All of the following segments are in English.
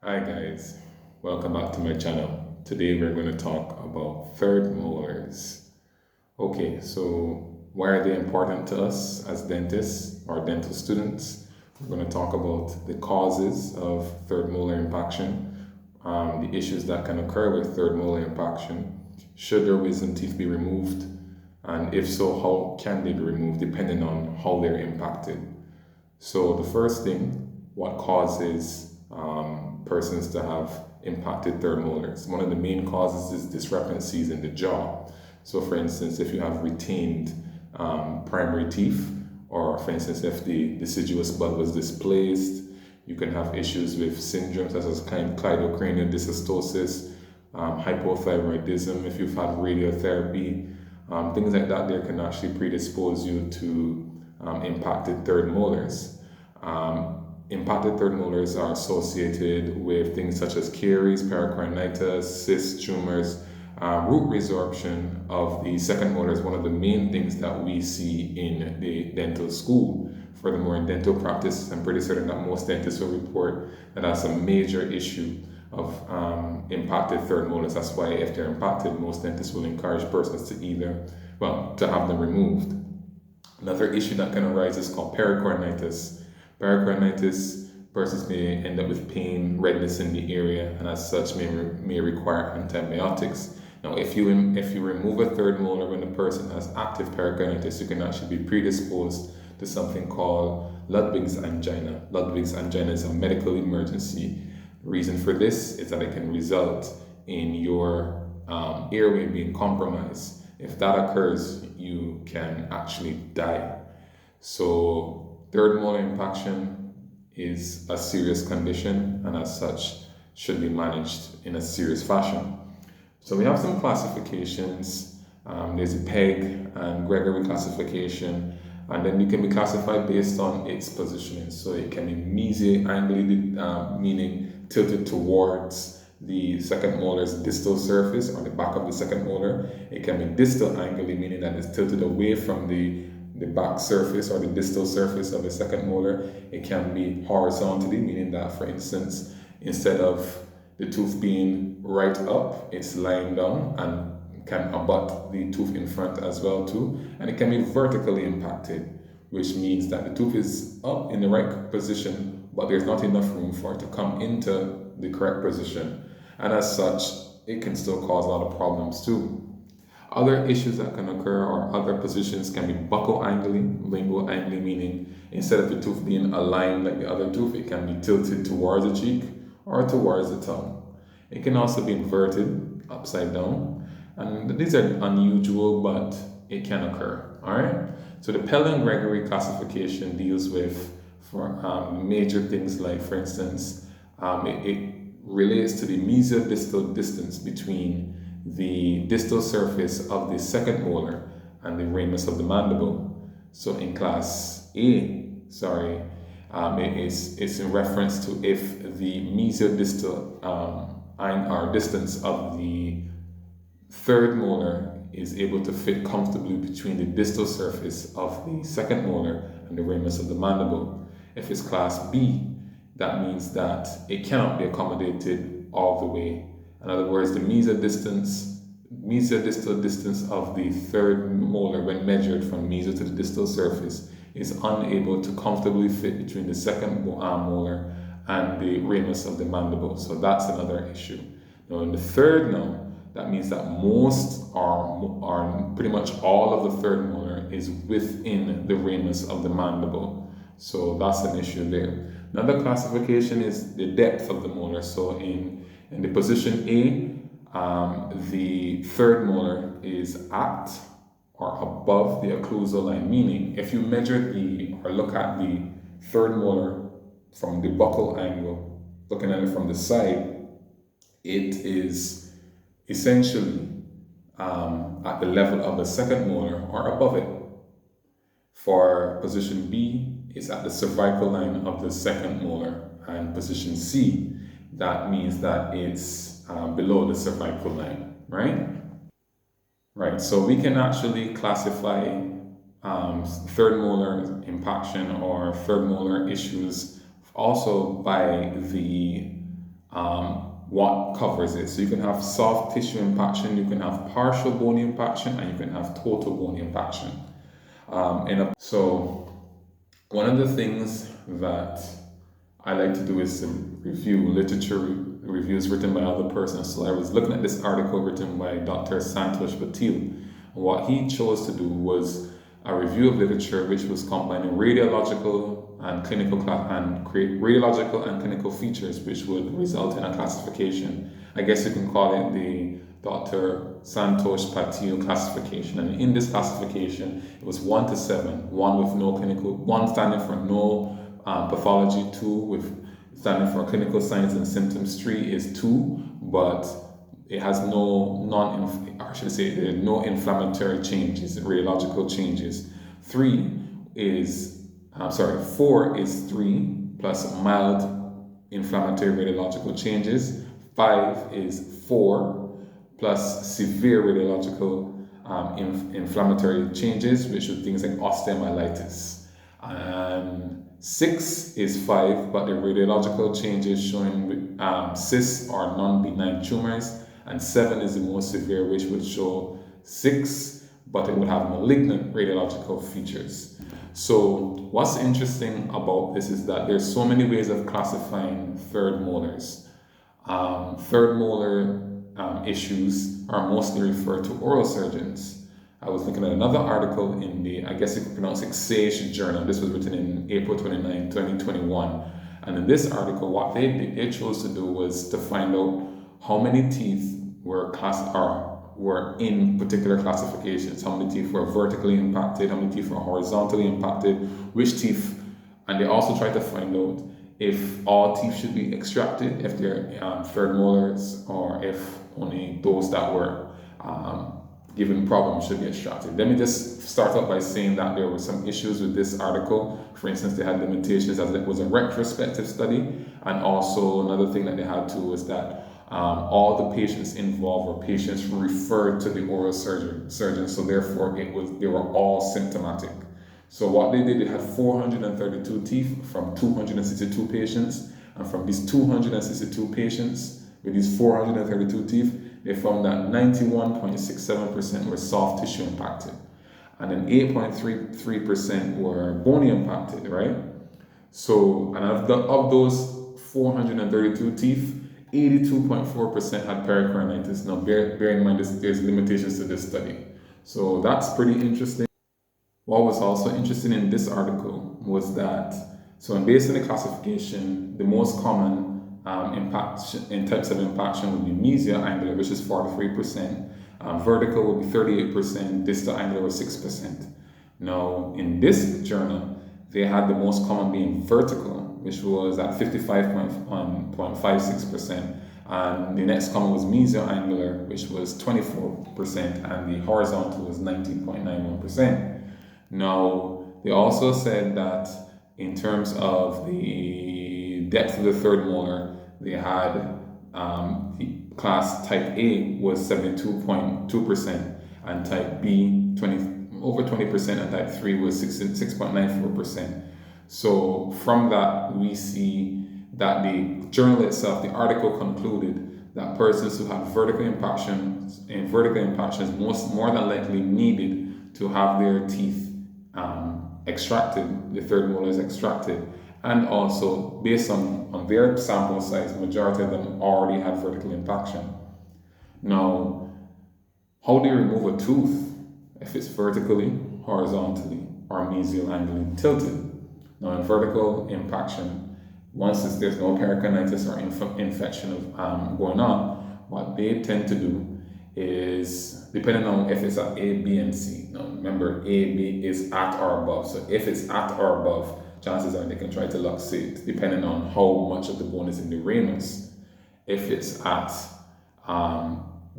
Hi guys, welcome back to my channel. Today we're going to talk about third molars. Okay, so why are they important to us as dentists or dental students? We're going to talk about the causes of third molar impaction, the issues that can occur with third molar impaction. Should their wisdom teeth be removed? And if so, how can they be removed depending on how they're impacted? So the first thing, what causes persons to have impacted third molars? One of the main causes is discrepancies in the jaw. So for instance, if you have retained primary teeth, or for instance, if the deciduous bud was displaced, you can have issues with syndromes such as cleidocranial dysostosis, hypothyroidism, if you've had radiotherapy, things like that there can actually predispose you to impacted third molars. Impacted third molars are associated with things such as caries, pericoronitis, cysts, tumors. Root resorption of the second molar is one of the main things that we see in the dental school. Furthermore, in dental practice, I'm pretty certain that most dentists will report that that's a major issue of impacted third molars. That's why if they're impacted, most dentists will encourage persons to have them removed. Another issue that can arise is called pericoronitis. Pericoronitis, persons may end up with pain, redness in the area, and as such may require antibiotics. Now, if you remove a third molar when the person has active pericoronitis, you can actually be predisposed to something called Ludwig's angina. Ludwig's angina is a medical emergency. The reason for this is that it can result in your airway being compromised. If that occurs, you can actually die. So third molar impaction is a serious condition and as such should be managed in a serious fashion. So we have some classifications. There's a Peg and Gregory classification, and then it can be classified based on its positioning. So it can be mesioangly, meaning tilted towards the second molar's distal surface or the back of the second molar. It can be distal angly, meaning that it's tilted away from the back surface or the distal surface of the second molar. It can be horizontally, meaning that, for instance, instead of the tooth being right up, it's lying down and can abut the tooth in front as well too. And it can be vertically impacted, which means that the tooth is up in the right position, but there's not enough room for it to come into the correct position. And as such, it can still cause a lot of problems too. Other issues that can occur or other positions can be buccal angly, lingual angly, meaning instead of the tooth being aligned like the other tooth, it can be tilted towards the cheek or towards the tongue. It can also be inverted, upside down, and these are unusual, but it can occur. All right. So the Pell and Gregory classification deals with major things like, for instance, it relates to the mesiodistal distance between the distal surface of the second molar and the ramus of the mandible. So in class A, it's in reference to if the mesiodistal or distance of the third molar is able to fit comfortably between the distal surface of the second molar and the ramus of the mandible. If it's class B, that means that it cannot be accommodated all the way. In other words, the mesiodistal distance of the third molar when measured from meso to the distal surface is unable to comfortably fit between the second molar and the ramus of the mandible. So that's another issue. Now in the third that means that most or pretty much all of the third molar is within the ramus of the mandible. So that's an issue there. Another classification is the depth of the molar. So in the position A, the third molar is at or above the occlusal line, meaning if you measure or look at the third molar from the buccal angle, looking at it from the side, it is essentially at the level of the second molar or above it. For position B, it's at the cervical line of the second molar, and position C, that means that it's below the cervical line, right? Right, so we can actually classify third molar impaction or third molar issues also by the what covers it. So you can have soft tissue impaction, you can have partial bony impaction, and you can have total bony impaction. So one of the things that I like to do is to review literature reviews written by other persons. So I was looking at this article written by Dr. Santosh Patil. And what he chose to do was a review of literature which was combining radiological and create radiological and clinical features which would result in a classification. I guess you can call it the Dr. Santosh Patil classification. And in this classification, it was 1 to 7, 1 with no clinical, 1 standing for no pathology, 2 with standing for clinical signs and symptoms, 3 is 2, but it has no no inflammatory changes, radiological changes. 4 is 3 plus mild inflammatory radiological changes. 5 is 4 plus severe radiological inflammatory changes, which are things like osteomyelitis. And 6 is 5, but the radiological changes showing cysts or non-benign tumors. And 7 is the most severe, which would show 6, but it would have malignant radiological features. So what's interesting about this is that there's so many ways of classifying third molars. Third molar issues are mostly referred to oral surgeons. I was looking at another article in the, I guess you could pronounce it, Sage Journal. This was written in April 29, 2021. And in this article, what they chose to do was to find out how many teeth were in particular classifications. How many teeth were vertically impacted, how many teeth were horizontally impacted, which teeth, and they also tried to find out if all teeth should be extracted, if they're third molars, or if only those that were given problems should be extracted. Let me just start off by saying that there were some issues with this article. For instance, they had limitations as it was a retrospective study, and also another thing that they had too was that all the patients involved were patients referred to the oral surgeon, so therefore they were all symptomatic. So what they did, they had 432 teeth from 262 patients, and from these 262 patients with these 432 teeth, they found that 91.67% were soft tissue impacted, and then 8.33% were bony impacted, right? So, and of those 432 teeth, 82.4% had pericoronitis. Now, bear in mind, there's limitations to this study. So that's pretty interesting. What was also interesting in this article was that, so based on the classification, the most common in types of impaction would be mesial angular, which is 43%, vertical would be 38%, distal angular was 6%. Now, in this journal, they had the most common being vertical, which was at 55.56%, and the next common was mesial angular, which was 24%, and the horizontal was 19.91%. Now, they also said that in terms of the depth of the third molar, they had the class type A was 72.2%, and type B over 20%, and type 3 was 6.94%. So from that, we see that the journal itself, the article concluded that persons who had vertical impactions more than likely needed to have their teeth extracted, the third molars extracted, and also based on their sample size, majority of them already had vertical impaction. Now, how do you remove a tooth if it's vertically, horizontally, or mesial angularly tilted? Now, in vertical impaction, once there's no pericoronitis or infection going on, what they tend to do is, depending on if it's at A, B, and C. Now, remember, A, B is at or above. So if it's at or above, chances are they can try to luxate, depending on how much of the bone is in the ramus. If it's at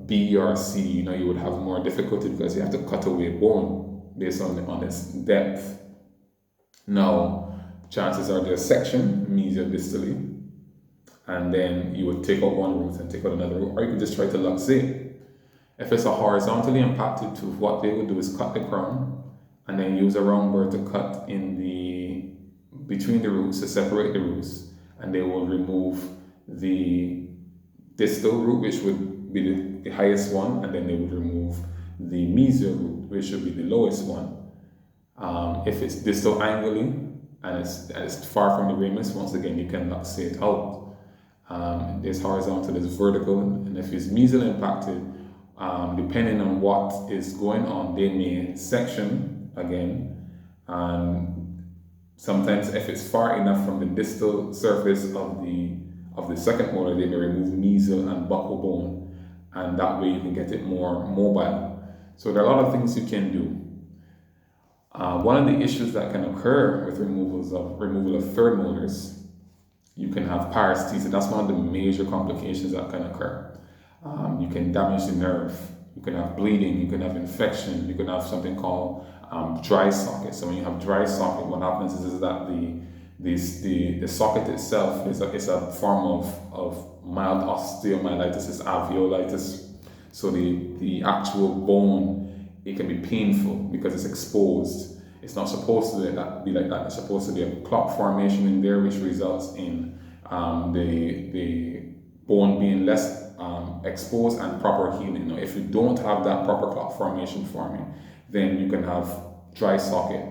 B or C, you would have more difficulty because you have to cut away bone based on its depth. Now, chances are there's section, mesial distally, and then you would take out one root and take out another root, or you could just try to luxate. If it's a horizontally impacted tooth, what they would do is cut the crown and then use a round burr to cut between the roots to separate the roots, and they will remove the distal root, which would be the highest one, and then they would remove the mesial root, which would be the lowest one. If it's distal anguli and it's far from the ramus, once again, you can luxate it out. There's horizontal, there's vertical, and if it's mesial impacted, depending on what is going on, they may section again. And sometimes, if it's far enough from the distal surface of the second molar, they may remove mesial and buccal bone, and that way you can get it more mobile. So there are a lot of things you can do. One of the issues that can occur with removal of third molars, you can have paresthesia. That's one of the major complications that can occur. You can damage the nerve. You can have bleeding. You can have infection. You can have something called dry socket. So when you have dry socket, what happens is that the socket itself is a form of mild osteomyelitis, it's alveolitis. So the actual bone, it can be painful because it's exposed. It's not supposed to be like that. It's supposed to be a clot formation in there, which results in the bone being less exposed and proper healing. Now, if you don't have that proper clot formation forming, then you can have dry socket.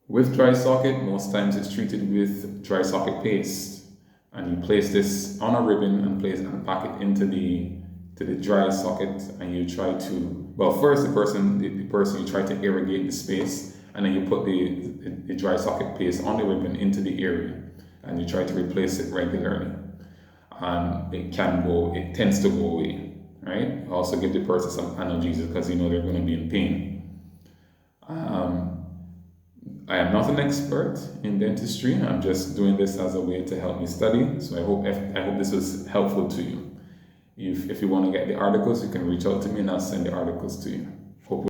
With dry socket, most times it's treated with dry socket paste, and you place this on a ribbon and pack it into the dry socket, and you try to, well, first the person you try to irrigate the space, and then you put the dry socket paste on the ribbon into the area, and you try to replace it regularly, and it tends to go away, right? Also give the person some analgesia because you know they're going to be in pain. I am not an expert in dentistry. I'm just doing this as a way to help me study. So I hope this was helpful to you. If you want to get the articles, you can reach out to me and I'll send the articles to you.